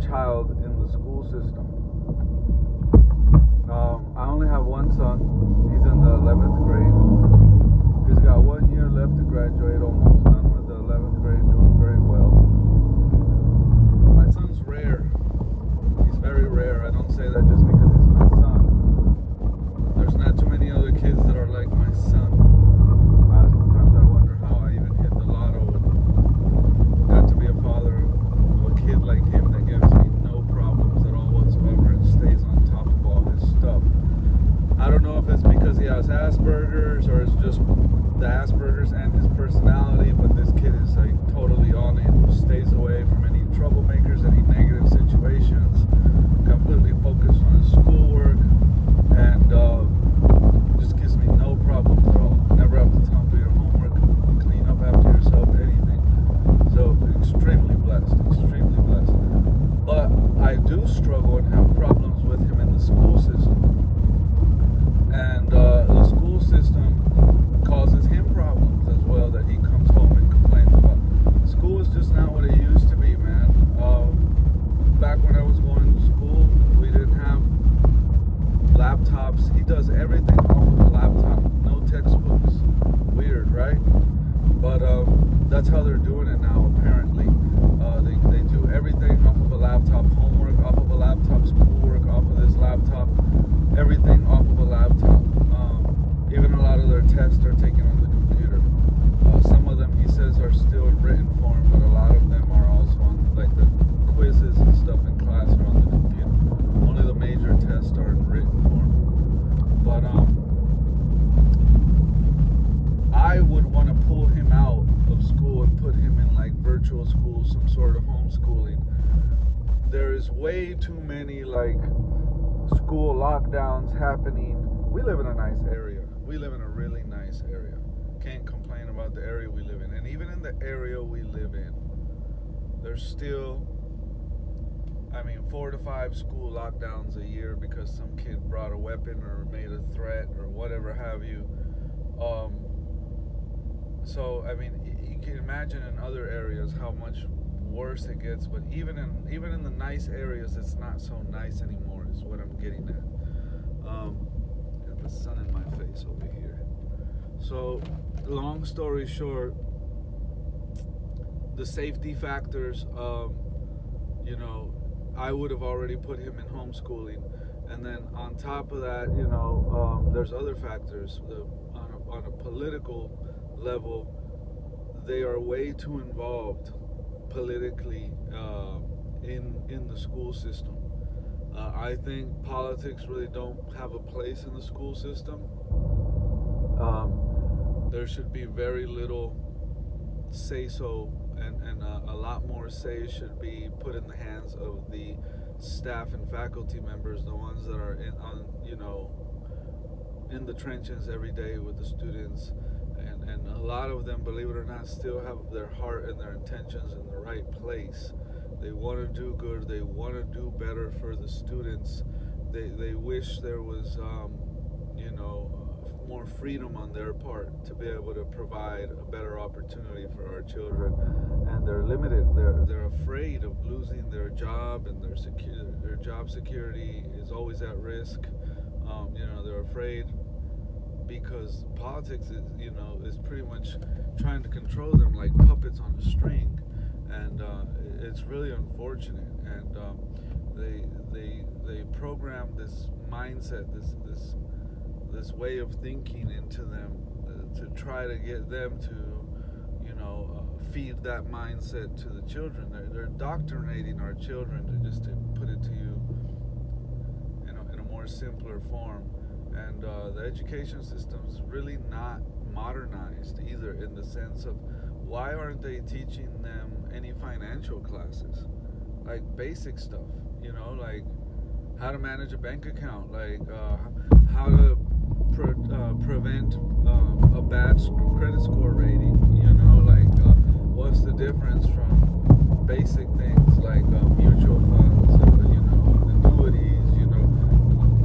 child in the school system. I only have one son. He's in the 11th grade. He's got 1 year left to graduate, almost done with the 11th grade, doing very well. My son's rare. He's very rare. I don't say that just because he's my son. There's not too many other kids that are like my son. Sometimes I wonder how I even hit the lotto and got to be a father of a kid like him that gives me no problems at all whatsoever and stays on top of all his stuff. I don't know if it's because he has Asperger's or it's just the Asperger's and his personality, but this kid is like totally on it, stays away from any troublemakers, any negative situations, completely focused on his schoolwork, and just gives me no problems at all. Never have to tell him do your homework, clean up after yourself, anything. So extremely blessed. But I do struggle and have problems with him in the school system. And the school system causes him problems as well that he comes home and complains about. School is just not what it used to be, man. Back when I was going to school, we didn't have laptops. He does everything off of a laptop, no textbooks. Weird, right? But that's how they're doing it now, apparently. They do everything off of a laptop, homework off of a laptop, schoolwork off of this laptop, everything off of a laptop. Even a lot of their tests are taken on the computer. Some of them, he says, are still in written form, but a lot of them are also on, like the quizzes and stuff in class are on the computer. Only the major tests are in written form. But I would want to pull him out of school and put him in like virtual school, some sort of homeschooling. There is way too many like school lockdowns happening. We live in a nice area. We live in a really nice area. Can't complain about the area we live in. And even in the area we live in, there's still, 4 to 5 school lockdowns a year because some kid brought a weapon or made a threat or whatever have you. So you can imagine in other areas how much worse it gets. But even in the nice areas, it's not so nice anymore. Is what I'm getting at. Got the sun in my face over here. So, long story short, the safety factors. I would have already put him in homeschooling, and then on top of that, there's other factors. On a political level, they are way too involved politically in the school system. I think politics really don't have a place in the school system. There should be very little say-so, and a lot more say should be put in the hands of the staff and faculty members, the ones that are in the trenches every day with the students. And a lot of them, believe it or not, still have their heart and their intentions in the right place. They want to do good. They want to do better for the students. They wish there was, more freedom on their part to be able to provide a better opportunity for our children. And they're limited. They're afraid of losing their job, and their job security is always at risk. They're afraid because politics is pretty much trying to control them like puppets on a string. And it's really unfortunate, and they program this mindset, this way of thinking into them to try to get them to feed that mindset to the children. They're indoctrinating our children, to put it to you in a more simpler form. And the education system is really not modernized either, in the sense of, why aren't they teaching them any financial classes? Like basic stuff, like how to manage a bank account, like how to prevent a bad credit score rating, like what's the difference from basic things like mutual funds, annuities,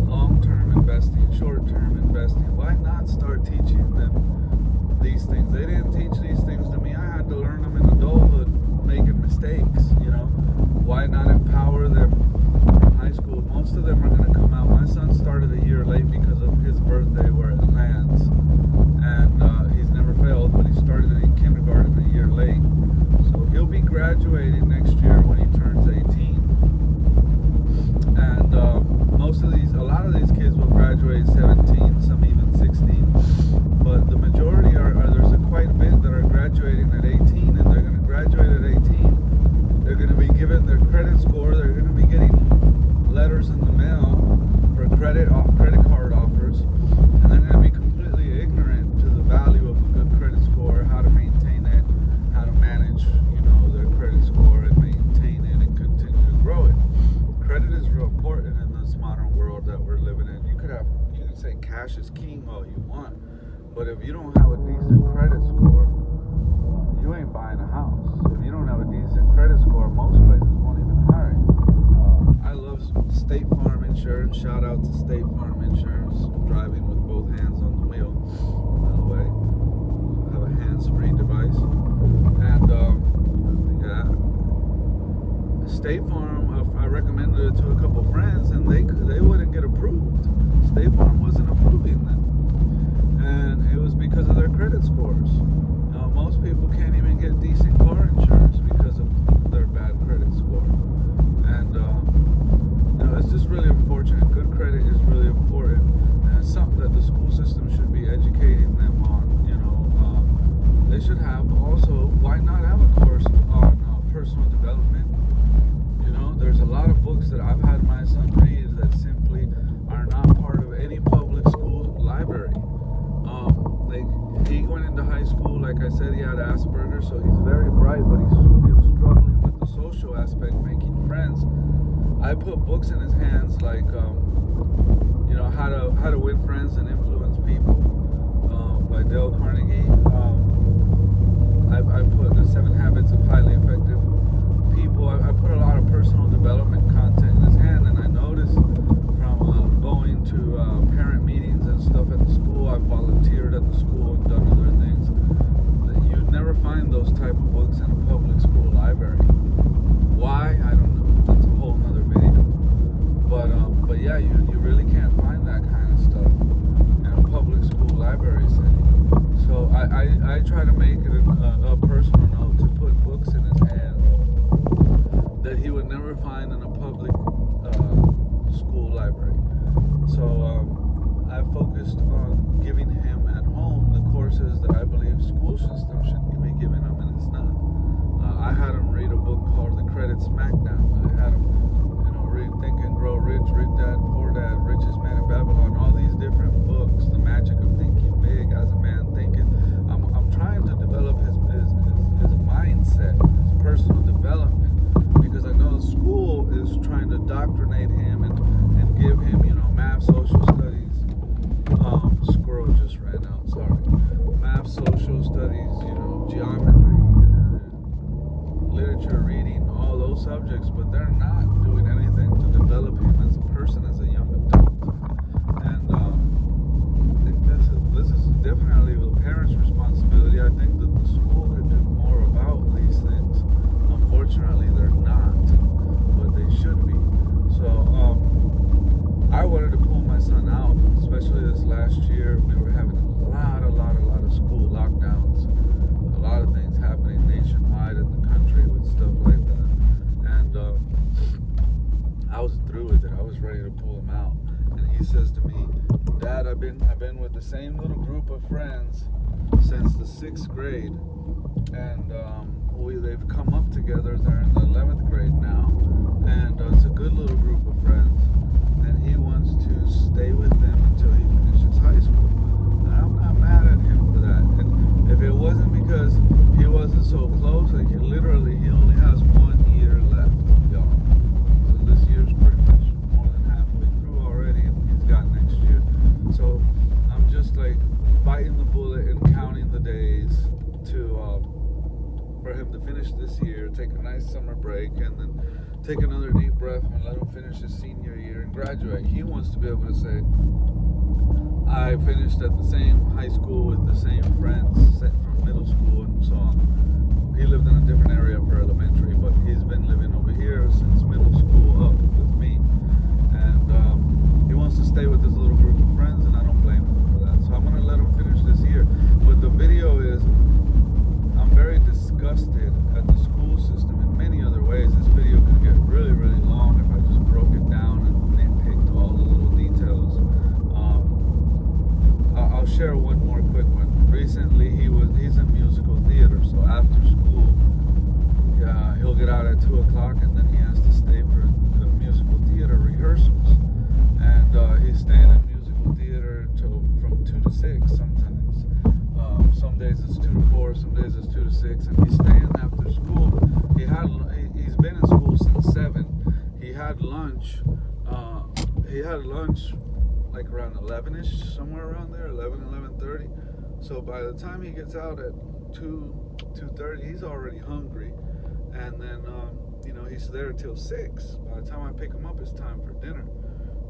long-term investing, short-term investing. Why not start teaching them these things? They didn't teach these things to me. I had to learn them in adulthood, making mistakes. Why not empower high school, most of them are going to come out. My son started a year late because of his birthday where it lands. And he's never failed, but he started in kindergarten a year late. So he'll be graduating next year when he turns 18. And a lot of these kids will graduate 17, some even 16. But the majority there's quite a bit that are graduating at 18, and they're going to graduate at 18. They're going to be given their credit score. They're going to be getting letters in the mail for credit card offers, and they're going to be completely ignorant to the value of a good credit score, how to maintain it, how to manage, their credit score and maintain it and continue to grow it. Credit is real important in this modern world that we're living in. You can say cash is king all you want, but if you don't have a decent credit score, you ain't buying a house. If you don't have a decent credit score, most places won't even hire you. I love State Farm Insurance. Shout out to State Farm Insurance. I'm driving with both hands on the wheel, by the way. I have a hands-free device. And yeah, State Farm, I recommended it to a couple friends, and they wouldn't get approved. State Farm wasn't approving them. And it was because of their credit scores. Most people can't even get decent car insurance because of their bad credit score. And it's just really unfortunate. Good credit is really important, and it's something that the school system should be educating them on. They should have also, why not have a course on personal development? There's a lot of books that I've had my son read that simply are not part of any public school library. He went into high school, like I said, he had Asperger's, so he's very bright, but he was struggling with the social aspect, making friends. I put books in his hands like, how to win friends and influence people by Dale Carnegie. I put the 7 Habits of Highly Effective People. I put a lot of personal development content in his hand, and I noticed from going to parent meetings and stuff at the school, I've volunteered at the school and done other things, that you'd never find those type of books in a public school library. Why? I don't know. That's a whole nother video. But yeah, you really can't find that kind of stuff in a public school library setting. So I try to make it a personal note to put books in his hand that he would never find in a public school library. So I focused on giving him at home the courses that I believe school system should be giving him, and it's not. I had him read a book called The Credit Smackdown. I had him, read Think and Grow Rich, Rich Dad, Poor Dad, Richest Man in Babylon, all these different books, The Magic of Thinking Big, As a Man Thinking. I'm trying to develop his mindset, his personal development, because I know school is trying to indoctrinate him and give him, math, social studies. Squirrel just ran out, sorry. Math, social studies, geometry, literature, reading, all those subjects, but they're not doing anything to develop him as a person, as a young adult. And I think this is definitely the parents' responsibility. I think that the school could do more about these things. Unfortunately, they're not, but they should be. So I wanted to pull my son out, especially this last year. We were having a lot of school lockdowns, a lot of things happening nationwide in the country with stuff like that. And I was through with it. I was ready to pull him out. And he says to me, Dad, I've been with the same little group of friends since the 6th grade, and they've come up together. They're in the 11th grade now, and it's a good little group of friends, and he wants to stay with them until he finishes high school. And I'm not mad at him for that. And if it wasn't because he wasn't so close, like he only has 1 year left, y'all. So this year's pretty much more than halfway through already, and he's got next year. So I'm just like biting the bullet and counting the days for him to finish this year, take a nice summer break, and then take another deep breath and let him finish his senior year and graduate. He wants to be able to say, I finished at the same high school with the same friends from middle school and so on. He lived in a different area for elementary, but he's been living over here since middle school up with me. stay with his little group of friends, and I don't blame him for that. So I'm gonna let him finish this year. But the video is, I'm very disgusted at the school system in many other ways. This video could get really, really long if I just broke it down and nitpicked all the little details. I'll share one more quick one. Recently, he's in musical theater, so after school, he'll get out at 2 o'clock, and then he has to stay for the musical theater rehearsals. And he's staying in musical theater from 2 to 6 sometimes. Some days it's 2 to 4, some days it's 2 to 6, and he's staying after school. He's been in school since 7. He had lunch. Like around 11ish, somewhere around there, 11:30. So by the time he gets out at 2:30, he's already hungry, and then he's there till 6. By the time I pick him up, it's time for dinner.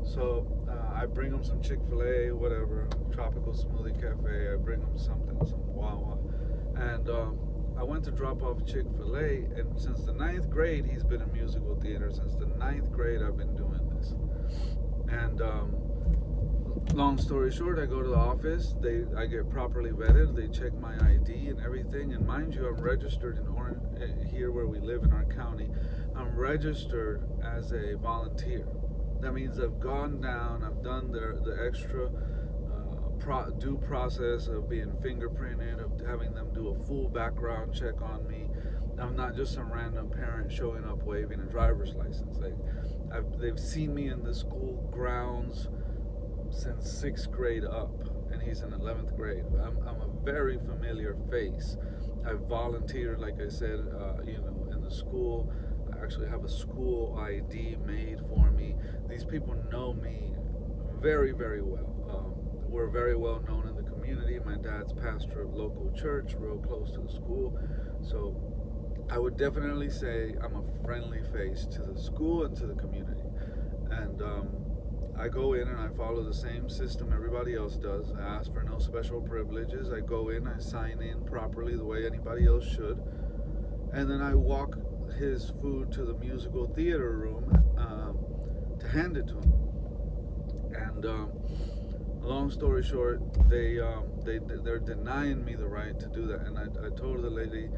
So I bring him some Chick-fil-A, whatever, Tropical Smoothie Cafe. I bring him some Wawa, and I went to drop off Chick-fil-A, and since the 9th grade, he's been in musical theater. Since the 9th grade, I've been doing this, and long story short, I go to the office. I get properly vetted. They check my ID and everything. And mind you, I'm registered in Orange, here where we live in our county. I'm registered as a volunteer. That means I've gone down. I've done the extra due process of being fingerprinted, of having them do a full background check on me. I'm not just some random parent showing up waving a driver's license. They've seen me in the school grounds since 6th grade up, and he's in 11th grade. I'm a very familiar face. I volunteered, like I said, in the school. I actually have a school ID made for me. These people know me very, very well. We're very well known in the community. My dad's pastor of local church, real close to the school. So I would definitely say I'm a friendly face to the school and to the community. And I go in and I follow the same system everybody else does. I ask for no special privileges. I go in, I sign in properly the way anybody else should. And then I walk his food to the musical theater room to hand it to him. And long story short, they're denying me the right to do that. And I told the lady,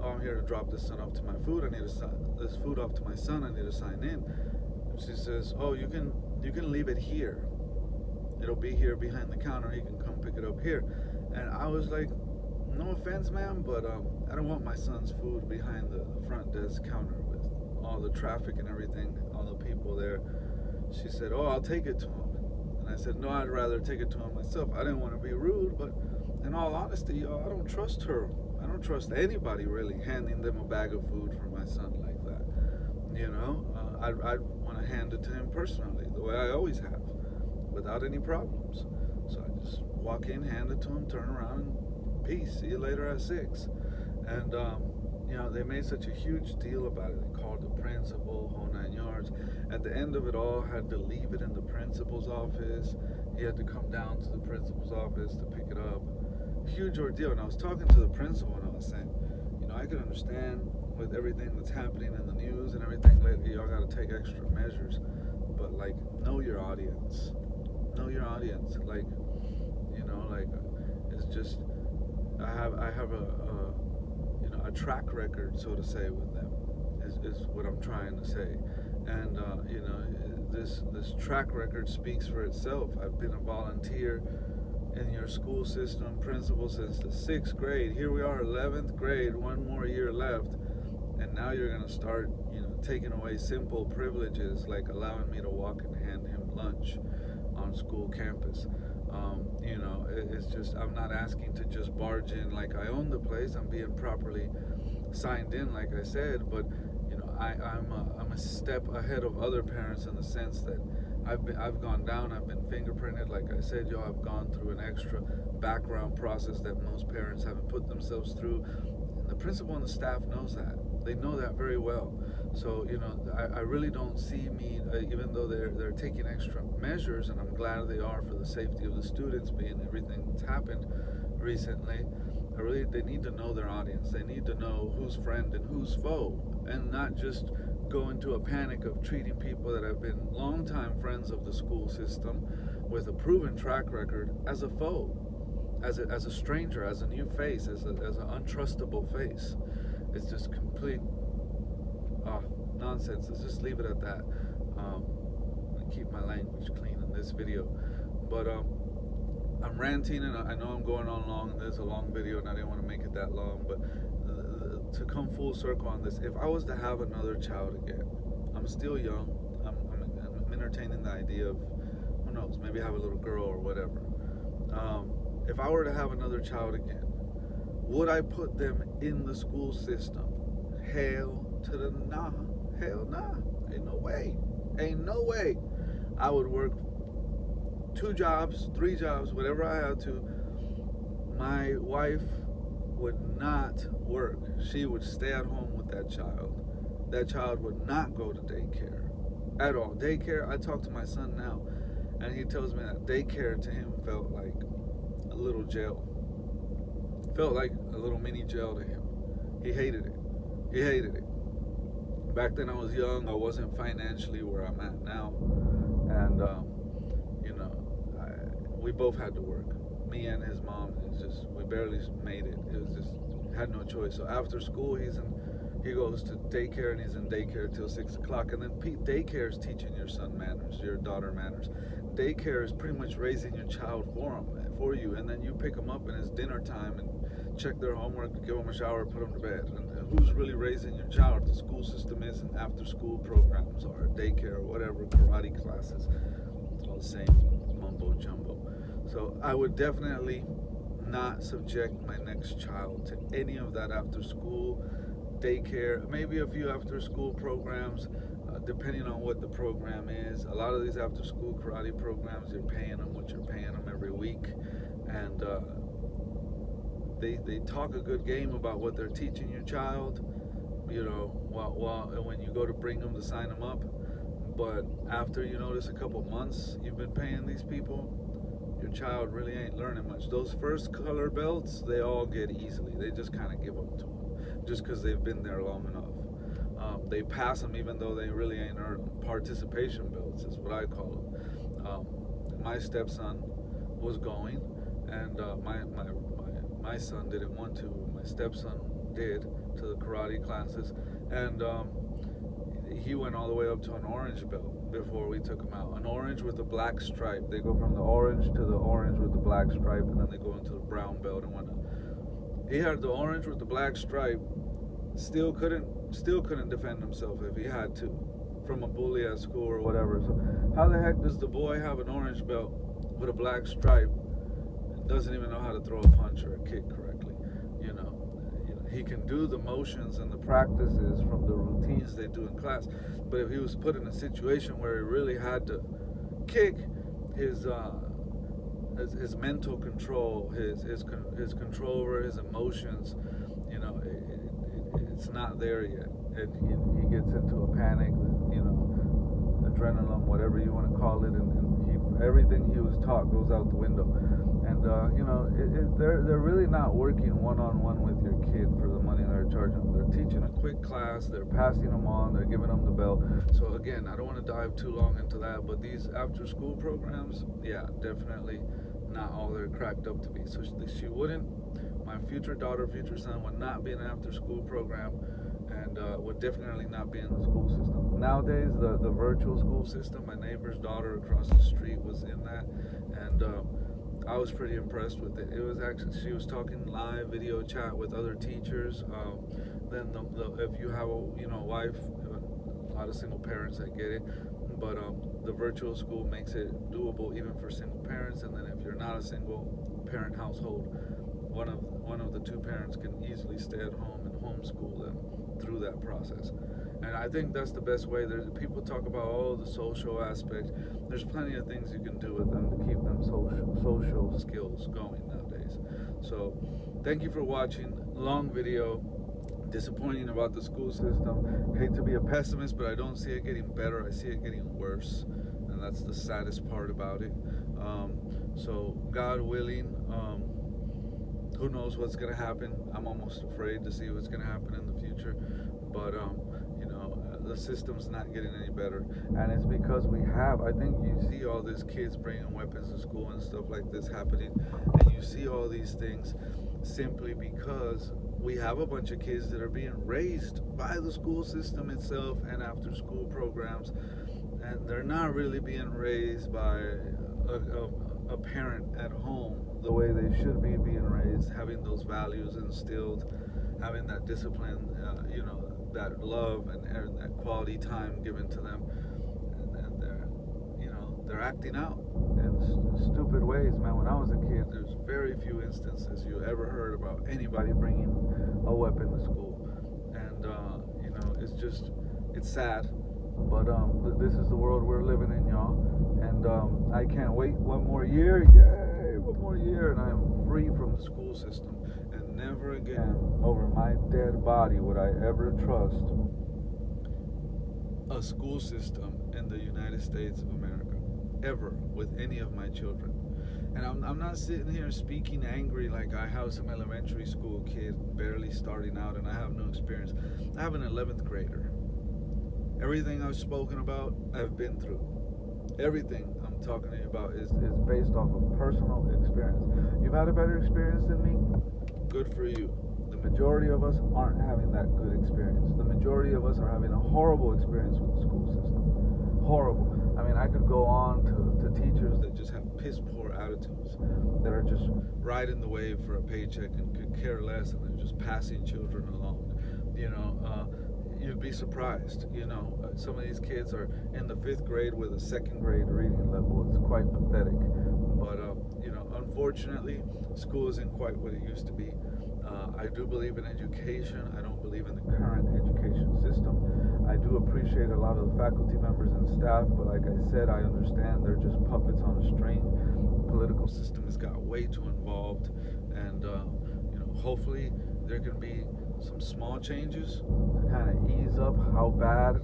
I'm here to drop this off to my food. I need to sign this food off to my son. I need to sign in. And she says, oh, you can leave it here. It'll be here behind the counter. He can come pick it up here. And I was like, no offense, ma'am, but I don't want my son's food behind the front desk counter with all the traffic and everything, all the people there. She said, oh, I'll take it to him. And I said, no, I'd rather take it to him myself. I didn't want to be rude, but in all honesty, y'all, I don't trust her. I don't trust anybody really handing them a bag of food for my son like that. I'd want to hand it to him personally, the way I always have, without any problems. So I just walk in, hand it to him, turn around, and peace. See you later at 6. And they made such a huge deal about it. They called the principal, whole 9 yards. At the end of it all, had to leave it in the principal's office. He had to come down to the principal's office to pick it up. Huge ordeal. And I was talking to the principal, and I was saying, I can understand with everything that's happening in the news and everything lately, y'all got to take extra measures. But know your audience. Know your audience. It's just I have a track record, so to say, with them. Is what I'm trying to say. And this track record speaks for itself. I've been a volunteer in your school system, principal, since the 6th grade. Here we are, 11th grade, one more year left, and now you're gonna start, taking away simple privileges like allowing me to walk and hand him lunch on school campus. It's just, I'm not asking to just barge in like I own the place. I'm being properly signed in, like I said, but I'm a step ahead of other parents in the sense that I've gone down, I've been fingerprinted, like I said, y'all have gone through an extra background process that most parents haven't put themselves through. And the principal and the staff knows that. They know that very well. So, I really don't see me, even though they're taking extra measures, and I'm glad they are for the safety of the students, being everything that's happened recently. They need to know their audience. They need to know who's friend and who's foe, and not just go into a panic of treating people that have been longtime friends of the school system with a proven track record as a foe, as a stranger, as a new face, as an untrustable face. It's just complete nonsense. Let's just leave it at that. Keep my language clean in this video. But I'm ranting, and I know I'm going on long, and there's a long video, and I didn't want to make it that long. But to come full circle on this, if I was to have another child again, I'm still young. I'm entertaining the idea of, who knows, maybe have a little girl or whatever. If I were to have another child again, would I put them in the school system? Hell to the nah. Hell nah. Ain't no way. Ain't no way. I would work 2 jobs, 3 jobs, whatever I had to. My wife would not work. She would stay at home with that child. That child would not go to daycare at all. Daycare, I talk to my son now, and he tells me that daycare to him felt like a little jail. Felt like a little mini jail to him. He hated it. He hated it. Back then I was young. I wasn't financially where I'm at now. And, we both had to work. Me and his mom. It's just, we barely made it. It was just, had no choice. So after school, he goes to daycare, and he's in daycare till 6 o'clock. And then daycare is teaching your son manners, your daughter manners. Daycare is pretty much raising your child for you, and then you pick them up and it's dinner time and check their homework, give them a shower, put them to bed. And who's really raising your child? The school system is, and after school programs or daycare or whatever, karate classes. It's all the same mumbo jumbo. So I would definitely not subject my next child to any of that after school daycare. Maybe a few after school programs, depending on what the program is. A lot of these after school karate programs, you're paying them what you're paying them every week, and they talk a good game about what they're teaching your child, while when you go to bring them to sign them up. But after you notice a couple months you've been paying these people, your child really ain't learning much. Those first color belts, they all get easily. They just kind of give them to them just because they've been there long enough. They pass them even though they really ain't earned them. Participation belts is what I call them. My stepson was going, and my son didn't want to. My stepson did, to the karate classes, and he went all the way up to an orange belt before we took him out. An orange with a black stripe. They go from the orange to the orange with the black stripe, and then they go into the brown belt and whatnot. He had the orange with the black stripe. Still couldn't defend himself if he had to, from a bully at school or whatever. So how the heck does the boy have an orange belt with a black stripe and doesn't even know how to throw a punch or a kick correctly? He can do the motions and the practices from the routines they do in class, but if he was put in a situation where he really had to kick, his mental control, his control over his emotions, it's not there yet, and he gets into a panic, adrenaline, whatever you want to call it, and everything he was taught goes out the window. And they're really not working one-on-one with your kid for the money they're charging them. They're teaching a quick class, they're passing them on, they're giving them the belt. So again, I don't want to dive too long into that, but these after-school programs, yeah, definitely not all they're cracked up to be. So she wouldn't. My future daughter, future son would not be in an after-school program, and would definitely not be in the school system. Nowadays, the virtual school system, my neighbor's daughter across the street was in that, and I was pretty impressed with it. It was actually, she was talking live video chat with other teachers. Then if you have a wife, a lot of single parents, I get it, but the virtual school makes it doable even for single parents. And then if you're not a single parent household, one of the two parents can easily stay at home and homeschool them through that process. And I think that's the best way. People talk about the social aspect. There's plenty of things you can do with them to keep them social skills going nowadays. So thank you for watching. Long video. Disappointing about the school system. Hate to be a pessimist, but I don't see it getting better. I see it getting worse, and that's the saddest part about it. So God willing, who knows what's going to happen. I'm almost afraid to see what's going to happen in the future. But, the system's not getting any better, and it's because we have. I think you see all these kids bringing weapons to school and stuff like this happening, and you see all these things simply because we have a bunch of kids that are being raised by the school system itself and after school programs, and they're not really being raised by a parent at home the way they should be being raised, having those values instilled, having that discipline, that love and that quality time given to them, and they're acting out in stupid ways, man. When I was a kid, there's very few instances you ever heard about anybody bringing a weapon to school, and it's sad, but this is the world we're living in, y'all, and I can't wait one more year, yay, one more year, and I am free from the school system. Never again over my dead body would I ever trust a school system in the United States of America, ever, with any of my children. And I'm not sitting here speaking angry like I have some elementary school kid barely starting out and I have no experience. I have an 11th grader. Everything I've spoken about, I've been through. Everything I'm talking to you about is based off of personal experience. You've had a better experience than me? Good for you. The majority of us aren't having that good experience. The majority of us are having a horrible experience with the school system. Horrible. I mean, I could go on to teachers that just have piss poor attitudes, that are just riding the wave for a paycheck and could care less, and they're just passing children along. You'd be surprised. Some of these kids are in the 5th grade with a 2nd grade reading level. It's quite pathetic. But unfortunately, school isn't quite what it used to be. I do believe in education. I don't believe in the current education system. I do appreciate a lot of the faculty members and staff, but like I said, I understand they're just puppets on a string. The political system has got way too involved, and hopefully there can be some small changes to kind of ease up how bad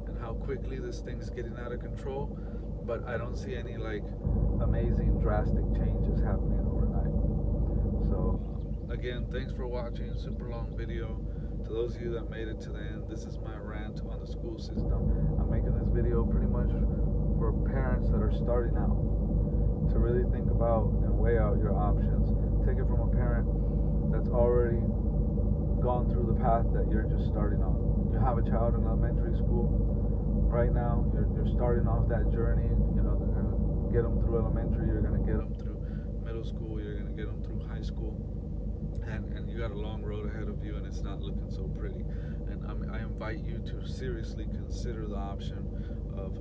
and how quickly this thing's getting out of control. But I don't see any amazing drastic changes happening overnight. So again, thanks for watching. Super long video. To those of you that made it to the end, this is my rant on the school system. I'm making this video pretty much for parents that are starting out to really think about and weigh out your options. Take it from a parent that's already gone through the path that you're just starting on. You have a child in elementary school right now. You're starting off that journey. They're gonna get them through elementary. You're gonna get them through middle school. You're gonna get them through high school, and you got a long road ahead of you, and it's not looking so pretty. And I invite you to seriously consider the option of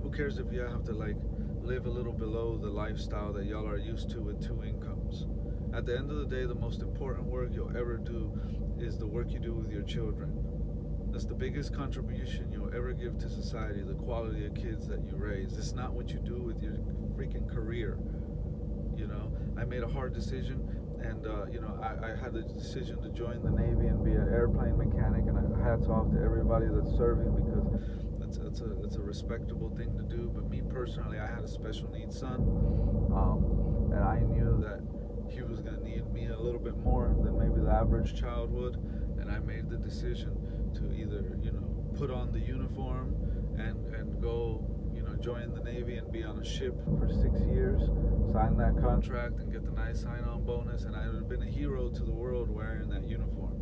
who cares if you have to live a little below the lifestyle that y'all are used to with 2 incomes. At the end of the day, the most important work you'll ever do is the work you do with your children. That's the biggest contribution you'll ever give to society, the quality of kids that you raise. It's not what you do with your freaking career. I made a hard decision, and I had the decision to join the Navy and be an airplane mechanic, and hats off to everybody that's serving, because it's a respectable thing to do. But me personally, I had a special needs son, and I knew that he was going to need me a little bit more than maybe the average child would, and I made the decision to either put on the uniform and go join the Navy and be on a ship for 6 years, sign that contract and get the nice sign-on bonus, and I would have been a hero to the world wearing that uniform.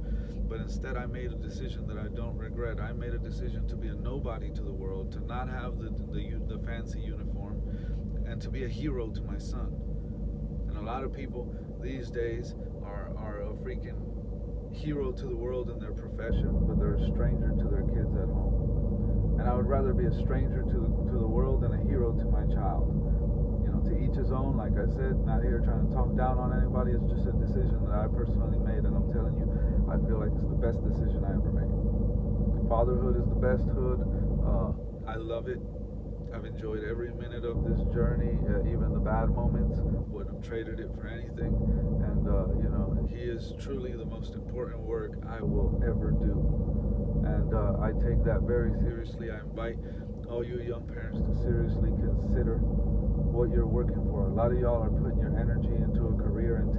But instead, I made a decision that I don't regret. I made a decision to be a nobody to the world, to not have the fancy uniform, and to be a hero to my son. And a lot of people these days are a freaking hero to the world in their profession, but they're a stranger to their kids at home. And I would rather be a stranger to the world than a hero to my child. To each his own. Like I said, not here trying to talk down on anybody. It's just a decision that I personally made, and I'm telling you, I feel like it's the best decision I ever made. Fatherhood is the best hood. I love it. I've enjoyed every minute of this journey, even the bad moments. Wouldn't have traded it for anything. And he is truly the most important work I will ever do. And I take that very seriously. I invite all you young parents to seriously consider what you're working for. A lot of y'all are putting your energy into a career and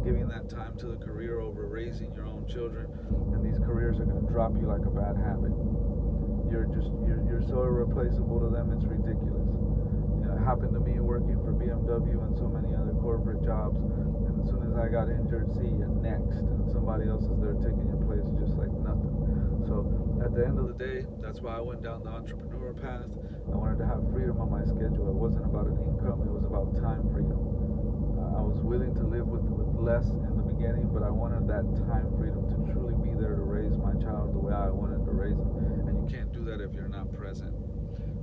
giving that time to the career over raising your own children, and these careers are going to drop you like a bad habit. you're so irreplaceable to them, it's ridiculous. You know, it happened to me working for BMW and so many other corporate jobs, and as soon as I got injured, see you next, and somebody else is there taking your place just like nothing. So at the end of the day, that's why I went down the entrepreneur path. I wanted to have freedom on my schedule. It wasn't about an income, it was about time freedom. I was willing to live with less in the beginning, but I wanted that time freedom to truly be there to raise my child the way I wanted to raise him. And you can't do that if you're not present.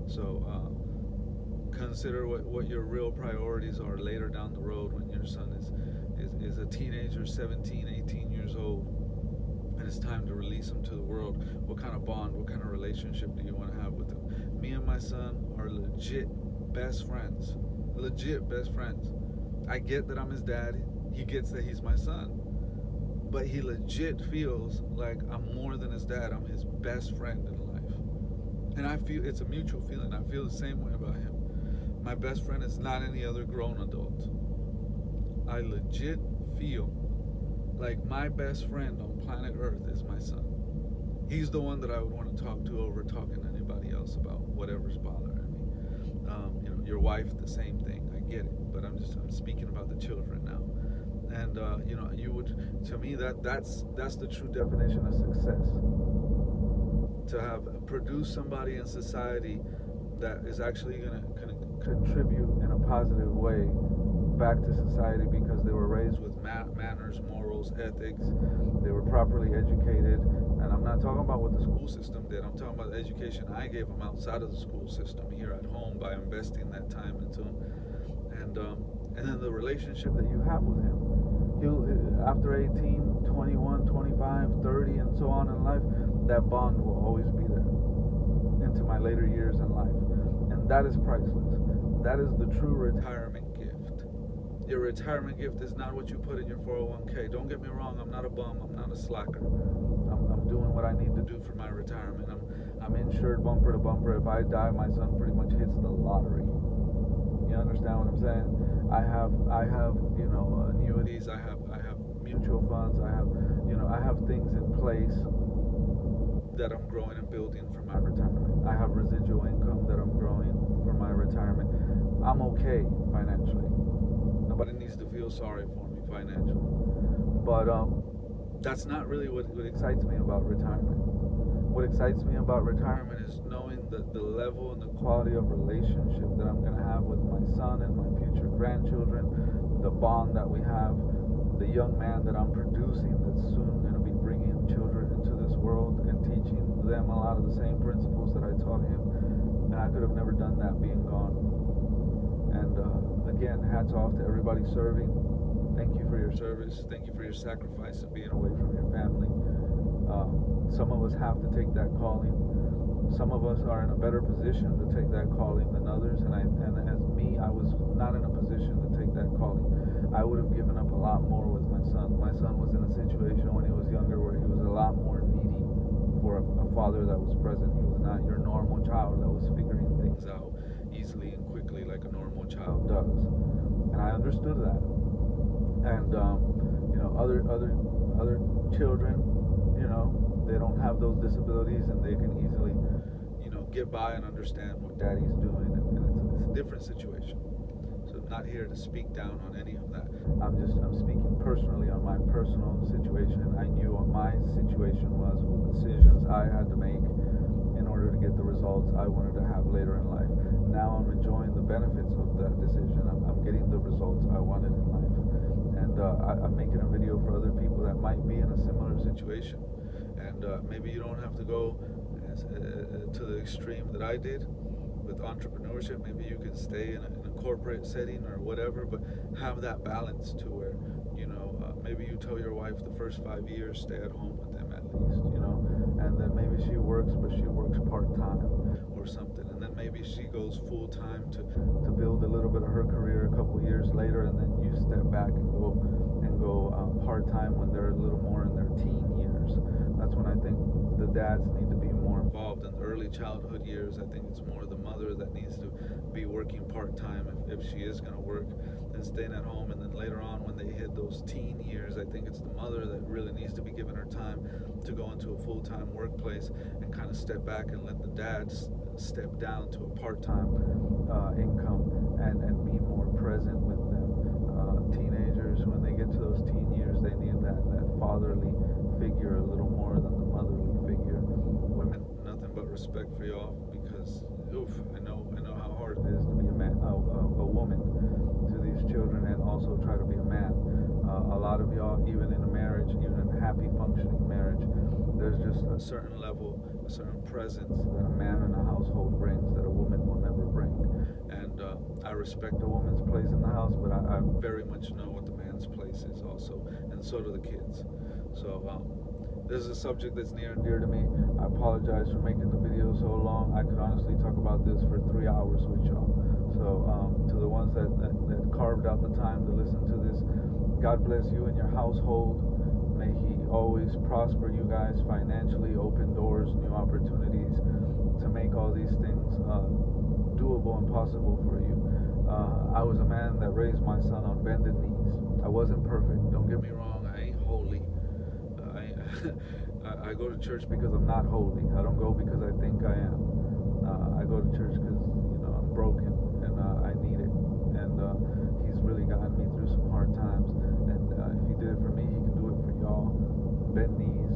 So consider what your real priorities are later down the road when your son is a teenager, 17, 18 years old, and it's time to release him to the world. What kind of bond, what kind of relationship do you want to have with him? Me and my son are legit best friends. Legit best friends. I get that I'm his dad. He gets that he's my son. But he legit feels like I'm more than his dad. I'm his best friend in life. And I feel it's a mutual feeling. I feel the same way about him. My best friend is not any other grown adult. I legit feel like my best friend on planet Earth is my son. He's the one that I would want to talk to over talking to anybody else about whatever's bothering me. Your wife, the same thing. I get it, but I'm speaking about the children now. And you would, to me, that's the true definition of success. To have produced somebody in society that is actually going to contribute in a positive way back to society because they were raised with manners, morals, ethics. They were properly educated. And I'm not talking about what the school system did. I'm talking about the education I gave them outside of the school system here at home by investing that time into them. And then the relationship that you have with him. He'll, after 18, 21, 25, 30, and so on in life, that bond will always be there into my later years in life. And that is priceless. That is the true retirement gift. Your retirement gift is not what you put in your 401k. Don't get me wrong, I'm not a bum, I'm not a slacker. I'm doing what I need to do for my retirement. I'm insured bumper to bumper. If I die, my son pretty much hits the lottery. You understand what I'm saying? I have annuities, I have mutual funds, I have things in place that I'm growing and building for my retirement. I have residual income that I'm growing for my retirement. I'm okay financially. Nobody needs to feel sorry for me financially. But that's not really what excites me about retirement. What excites me about retirement is knowing the level and the quality of relationship that I'm going to have with my son and my future grandchildren, the bond that we have, the young man that I'm producing that's soon going to be bringing children into this world and teaching them a lot of the same principles that I taught him. And I could have never done that being gone. And again, hats off to everybody serving. Thank you for your service. Thank you for your sacrifice of being away from your family. Some of us have to take that calling. Some of us are in a better position to take that calling than others. And as me, I was not in a position to take that calling. I would have given up a lot more with my son. My son was in a situation when he was younger where he was a lot more needy for a father that was present. He was not your normal child that was figuring things out easily and quickly like a normal child does. And I understood that. And other children, they don't have those disabilities and they can easily, get by and understand what daddy's doing. And it's a different situation. So I'm not here to speak down on any of that. I'm speaking personally on my personal situation. I knew what my situation was with decisions I had to make in order to get the results I wanted to have later in life. Now I'm enjoying the benefits of that decision. I'm getting the results I wanted in life. And I'm making a video for other people that might be in a similar situation. And maybe you don't have to go to the extreme that I did with entrepreneurship. Maybe you can stay in a corporate setting or whatever, but have that balance to where, maybe you tell your wife the first 5 years, stay at home with them at least, and then maybe she works, but she works part-time or something. And then maybe she goes full-time to build a little bit of her career a couple years later, and then you step back and go part-time when they're a little more in their teen years. That's when I think the dads need to be more involved. In the early childhood years, I think it's more the mother that needs to be working part-time if she is going to work. And and staying at home, and then later on when they hit those teen years, I think it's the mother that really needs to be given her time to go into a full-time workplace and kind of step back and let the dads step down to a part-time income and be more present with them. Teenagers, when they get to those teen years, they need that fatherly figure a little more than the motherly figure. Women, nothing but respect for y'all, because I know how hard it is to be a man, a woman to these children, and also try to be a man. A lot of y'all, even in a marriage, even in a happy functioning marriage, there's just a certain level, a certain presence that a man in a household brings that a woman will never bring. And I respect a woman's place in the house, but I very much know what the man's place is also, and so do the kids. So this is a subject that's near and dear to me. I apologize for making the video so long. I could honestly talk about this for 3 hours with y'all. So to the ones that carved out the time to listen to this, God bless you and your household. May He always prosper you guys financially, open doors, new opportunities to make all these things doable and possible for you. I was a man that raised my son on bended knees. I wasn't perfect, don't get me wrong. I ain't holy. I go to church because I'm not holy. I don't go because I think I am. I go to church because I'm broken and I need it. And He's really gotten me through some hard times. And if He did it for me, He can do it for y'all. Bend knees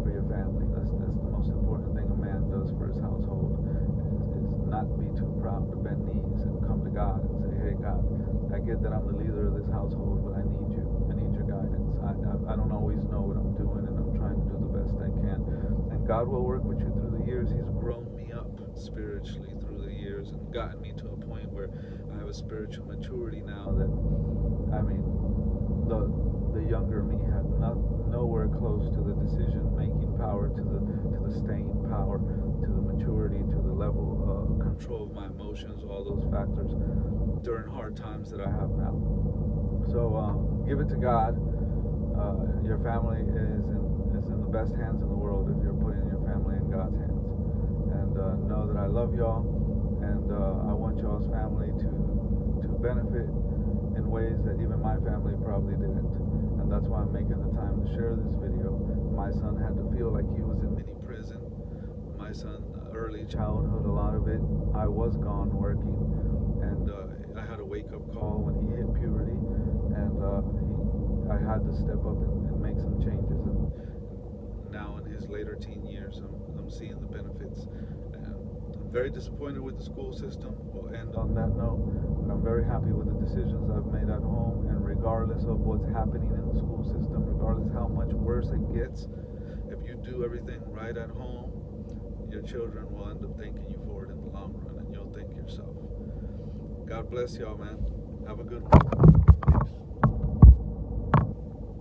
for your family. That's the most important thing a man does for his household. Is not be too proud to bend knees and come to God and say, hey God, I get that I'm the leader of this household, but I need you. I need your guidance. I don't always know what I'm doing, and I'm trying to do the best I can. And God will work with you through the years. He's grown me up spiritually through the years and gotten me to a point where I have a spiritual maturity now that, the younger me had nowhere close to the decision-making power, to the staying power, to the maturity, to the level of control of my emotions, all those factors during hard times that I have now. So give it to God. Your family is in the best hands in the world if you're putting your family in God's hands. And know that I love y'all, and I want y'all's family to benefit in ways that even my family probably didn't. And that's why I'm making the time to share this video. My son had to feel like he was in mini prison. My son, early childhood, a lot of it, I was gone working, and I had a wake-up call when he hit puberty, and I had to step up and make some changes. And now in his later teen years, I'm seeing the benefits. And I'm very disappointed with the school system. We'll end on that note. But I'm very happy with the decisions I've made at home, and regardless of what's happening in the school system, regardless how much worse it gets, if you do everything right at home, your children will end up thanking you for it in the long run, and you'll thank yourself. God bless y'all, man. Have a good one.